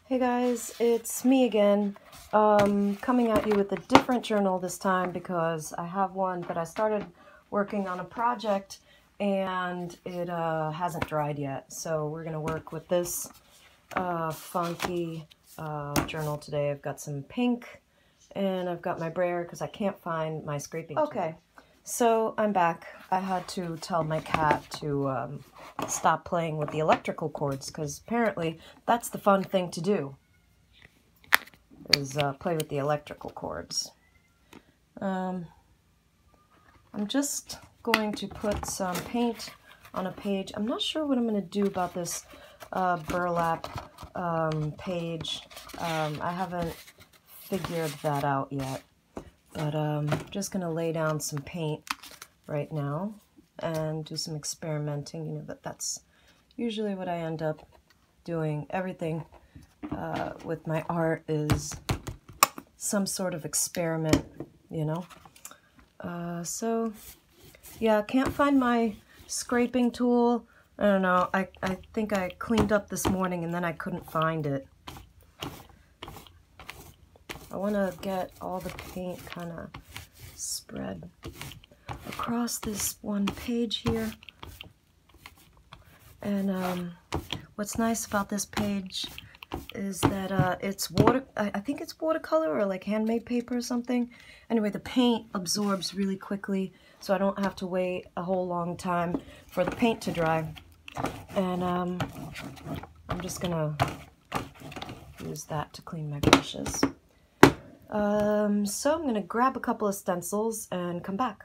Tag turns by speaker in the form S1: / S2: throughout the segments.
S1: Hey guys, it's me again, coming at you with a different journal this time because I have one, but I started working on a project and it hasn't dried yet. So we're going to work with this funky journal today. I've got some pink and I've got my brayer because I can't find my scraping tool. Okay, so I'm back. I had to tell my cat to stop playing with the electrical cords because apparently that's the fun thing to do, is play with the electrical cords. I'm just going to put some paint on a page. I'm not sure what I'm going to do about this burlap page. I haven't figured that out yet, but I'm just going to lay down some paint right now and do some experimenting. You know, that's usually what I end up doing. Everything with my art is some sort of experiment, you know. So yeah, can't find my scraping tool. I don't know, I think I cleaned up this morning and then I couldn't find it. I want to get all the paint kind of spread across this one page here. And what's nice about this page is that it's I think it's watercolor or like handmade paper or something. Anyway, the paint absorbs really quickly, so I don't have to wait a whole long time for the paint to dry. And I'm just gonna use that to clean my brushes. So I'm gonna grab a couple of stencils and come back.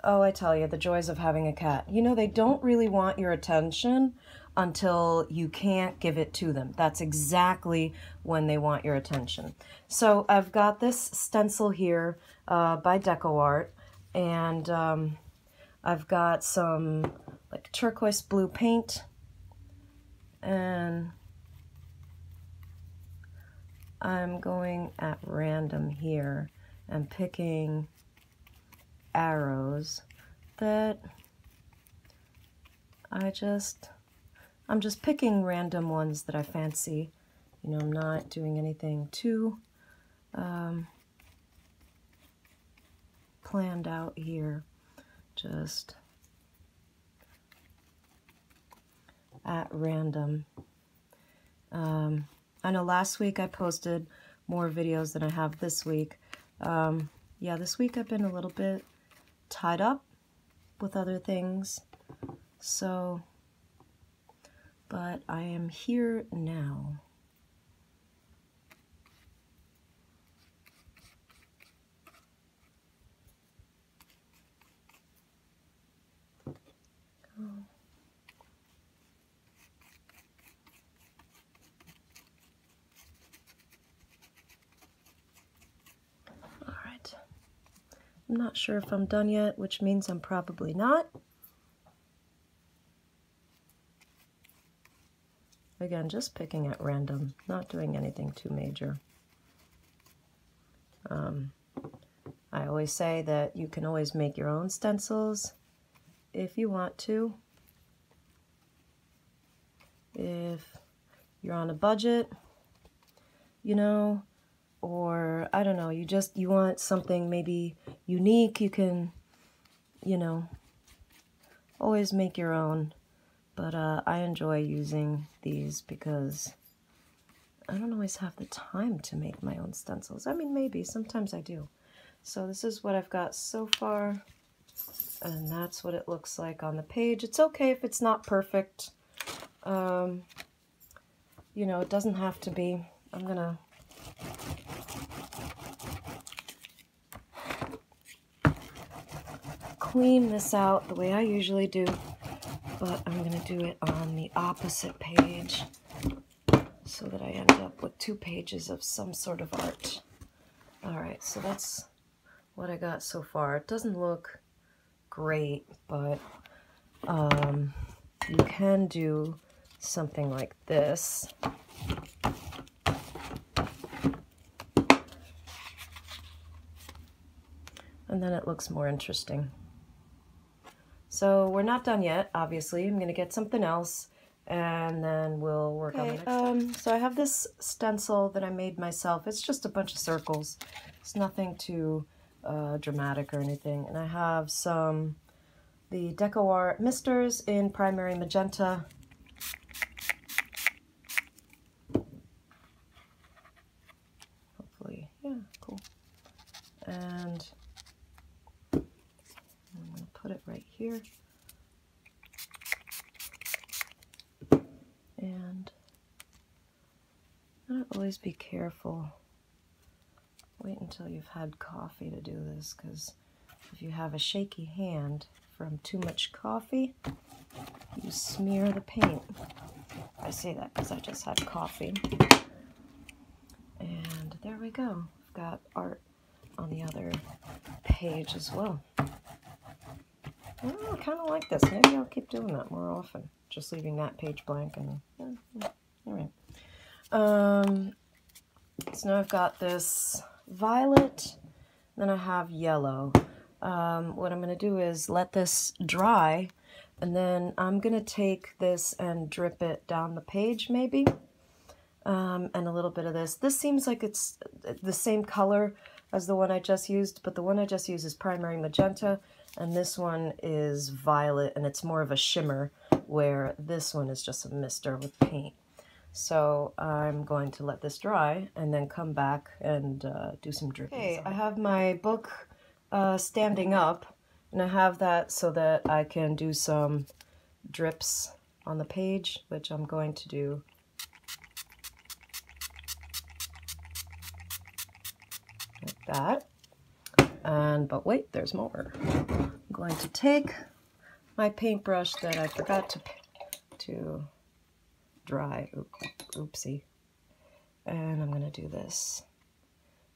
S1: Oh, I tell you, the joys of having a cat. You know, they don't really want your attention until you can't give it to them. That's exactly when they want your attention. So I've got this stencil here by DecoArt, and I've got some like turquoise blue paint, and I'm going at random here and picking arrows that I'm just picking random ones that I fancy. You know, I'm not doing anything too planned out here, just at random. I know last week I posted more videos than I have this week. Yeah, this week I've been a little bit tied up with other things, so, but I am here now. All right. I'm not sure if I'm done yet, which means I'm probably not. Again, just picking at random, not doing anything too major. I always say that you can always make your own stencils if you want to. If you're on a budget, you know, or I don't know, you want something maybe unique, you can, you know, always make your own. But I enjoy using these because I don't always have the time to make my own stencils. I mean, maybe, sometimes I do. So this is what I've got so far, and that's what it looks like on the page. It's okay if it's not perfect. You know, it doesn't have to be. I'm gonna clean this out the way I usually do, but I'm gonna do it on the opposite page so that I end up with 2 pages of some sort of art. All right, so that's what I got so far. It doesn't look great, but you can do something like this. And then it looks more interesting. So we're not done yet, obviously. I'm going to get something else, and then we'll work on the next step. So I have this stencil that I made myself. It's just a bunch of circles. It's nothing too dramatic or anything. And I have the DecoArt Misters in Primary Magenta. Hopefully, yeah, cool. And I'm going to put it right here. And always be careful. Wait until you've had coffee to do this, because if you have a shaky hand from too much coffee, you smear the paint. I say that because I just had coffee. And there we go. I've got art on the other page as well. I kind of like this. Maybe I'll keep doing that more often. Just leaving that page blank and all right. So now I've got this violet, then I have yellow. What I'm going to do is let this dry, and then I'm going to take this and drip it down the page maybe, and a little bit of this. This seems like it's the same color as the one I just used, but the one I just used is Primary Magenta, and this one is violet, and it's more of a shimmer, where this one is just a mister with paint. So I'm going to let this dry and then come back and do some dripping. Okay, I have my book standing up, and I have that so that I can do some drips on the page, which I'm going to do. Like that. But wait, there's more. I'm going to take my paintbrush that I forgot to dry, oopsie, and I'm going to do this.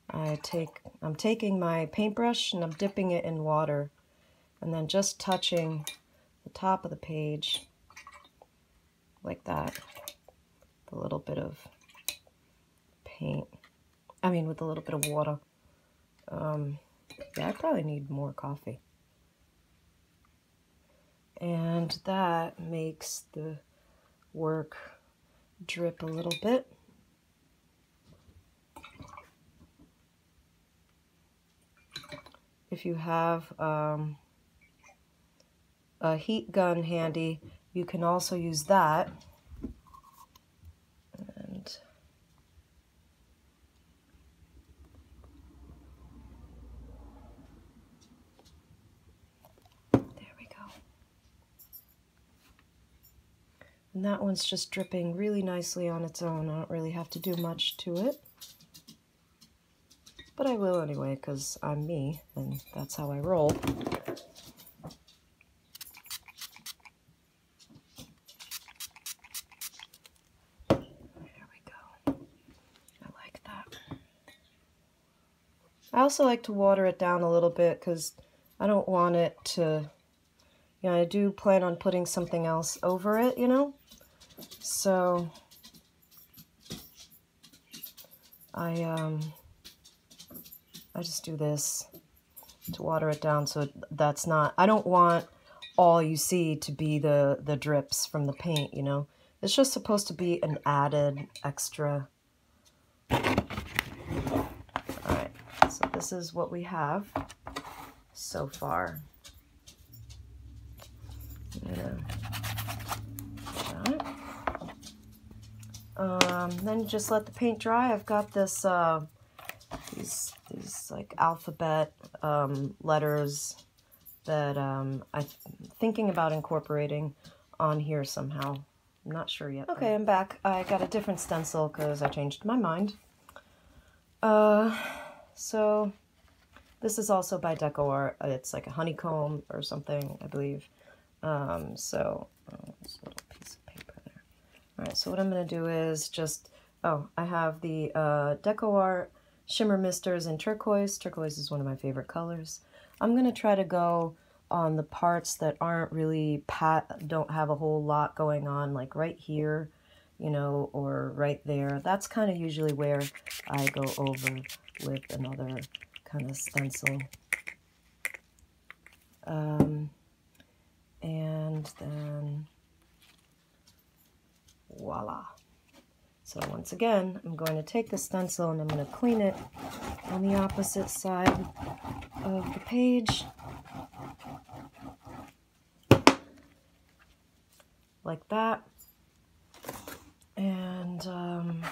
S1: I'm taking my paintbrush and I'm dipping it in water, and then just touching the top of the page like that with a little bit of paint. I mean, with a little bit of water. Yeah, I probably need more coffee. And that makes the work drip a little bit. If you have a heat gun handy, you can also use that. And there we go. And that one's just dripping really nicely on its own. I don't really have to do much to it. But I will anyway, because I'm me, and that's how I roll. There we go. I like that. I also like to water it down a little bit, because I don't want it to, you know, I do plan on putting something else over it, you know? So I just do this to water it down, so that's not, I don't want all you see to be the drips from the paint, you know? It's just supposed to be an added extra. Alright, so this is what we have so far. Then you just let the paint dry. I've got this these like alphabet letters that I'm thinking about incorporating on here somehow. I'm not sure yet. Okay, I'm back. I got a different stencil because I changed my mind. So this is also by DecoArt. It's like a honeycomb or something, I believe. This little piece of paper there. Alright, so what I'm going to do is just, I have the DecoArt Shimmer Misters in turquoise. Turquoise is one of my favorite colors. I'm going to try to go on the parts that aren't really don't have a whole lot going on, like right here, you know, or right there. That's kind of usually where I go over with another kind of stencil. And then voila. So once again, I'm going to take the stencil and I'm going to clean it on the opposite side of the page. Like that. And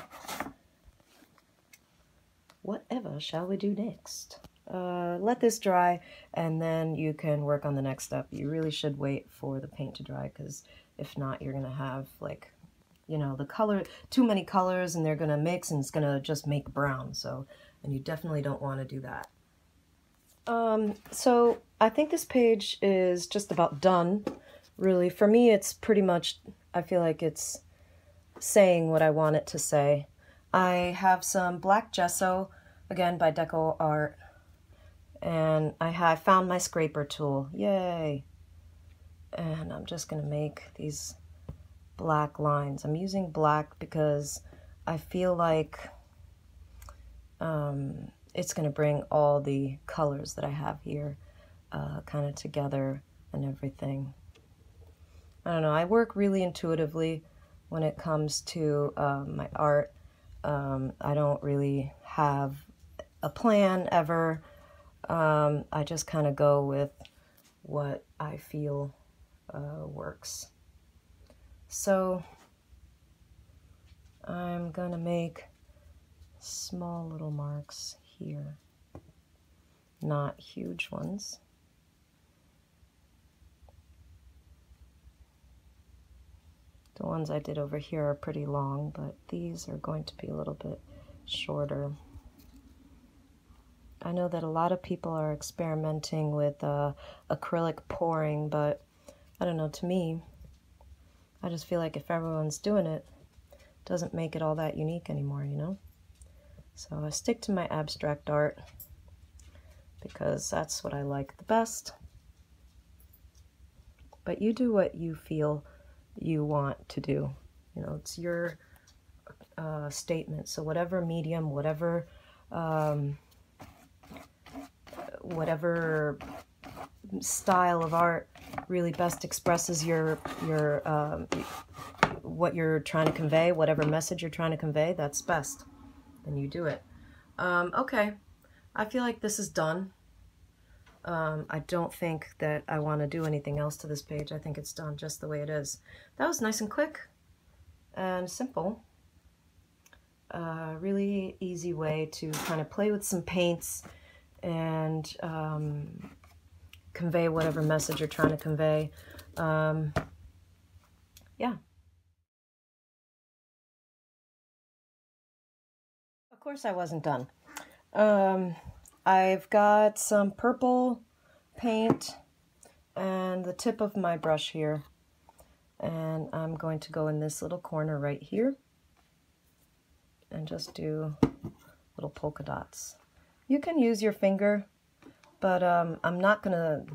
S1: whatever shall we do next? Let this dry and then you can work on the next step. You really should wait for the paint to dry, because if not, you're going to have, like, you know, the color, too many colors, and they're going to mix and it's going to just make brown. So, and you definitely don't want to do that. So I think this page is just about done, really. For me, it's pretty much, I feel like it's saying what I want it to say. I have some black gesso, again by Deco Art, and I found my scraper tool, yay! And I'm just gonna make these black lines. I'm using black because I feel like it's gonna bring all the colors that I have here kind of together and everything. I don't know, I work really intuitively when it comes to my art. I don't really have a plan ever. I just kind of go with what I feel works. So I'm gonna make small little marks here, not huge ones. The ones I did over here are pretty long, but these are going to be a little bit shorter. I know that a lot of people are experimenting with acrylic pouring, but I don't know, to me, I just feel like if everyone's doing it, it doesn't make it all that unique anymore, you know? So I stick to my abstract art because that's what I like the best. But you do what you feel you want to do. You know, it's your statement. So whatever medium, whatever style of art really best expresses your what you're trying to convey, whatever message you're trying to convey, that's best. Then you do it. Okay, I feel like this is done. I don't think that I want to do anything else to this page. I think it's done just the way it is. That was nice and quick and simple. Really easy way to kind of play with some paints and convey whatever message you're trying to convey. Yeah. Of course I wasn't done. I've got some purple paint and the tip of my brush here, and I'm going to go in this little corner right here and just do little polka dots. You can use your finger, but I'm not gonna,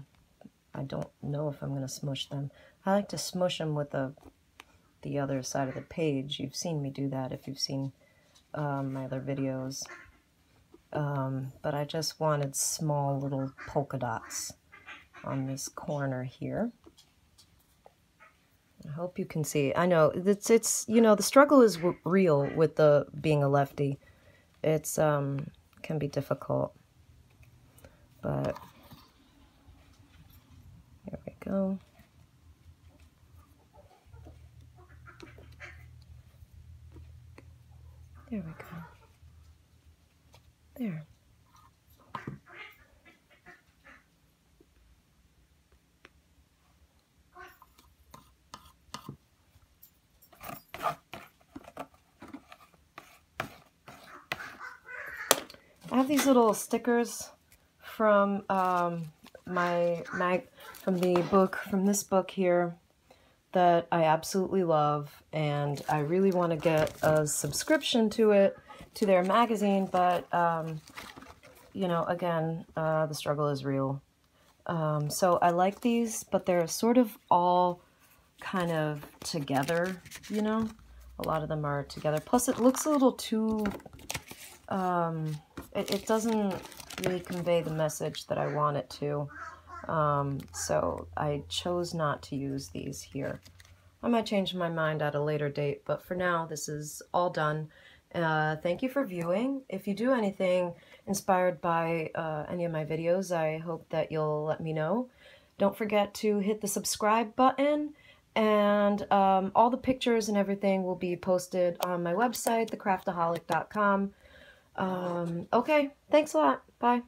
S1: I don't know if I'm gonna smush them. I like to smush them with the other side of the page. You've seen me do that if you've seen my other videos. But I just wanted small little polka dots on this corner here. I hope you can see. I know it's you know, the struggle is real with being a lefty. It's can be difficult, but here we go. There we go. There. I have these little stickers from from this book here that I absolutely love, and I really want to get a subscription to it, to their magazine, but you know, again, the struggle is real. So I like these, but they're sort of all kind of together, you know? A lot of them are together. Plus it looks a little too, it doesn't really convey the message that I want it to. So I chose not to use these here. I might change my mind at a later date, but for now, this is all done. Thank you for viewing. If you do anything inspired by any of my videos, I hope that you'll let me know. Don't forget to hit the subscribe button, and all the pictures and everything will be posted on my website, thecraftaholic.com. Okay, thanks a lot. Bye.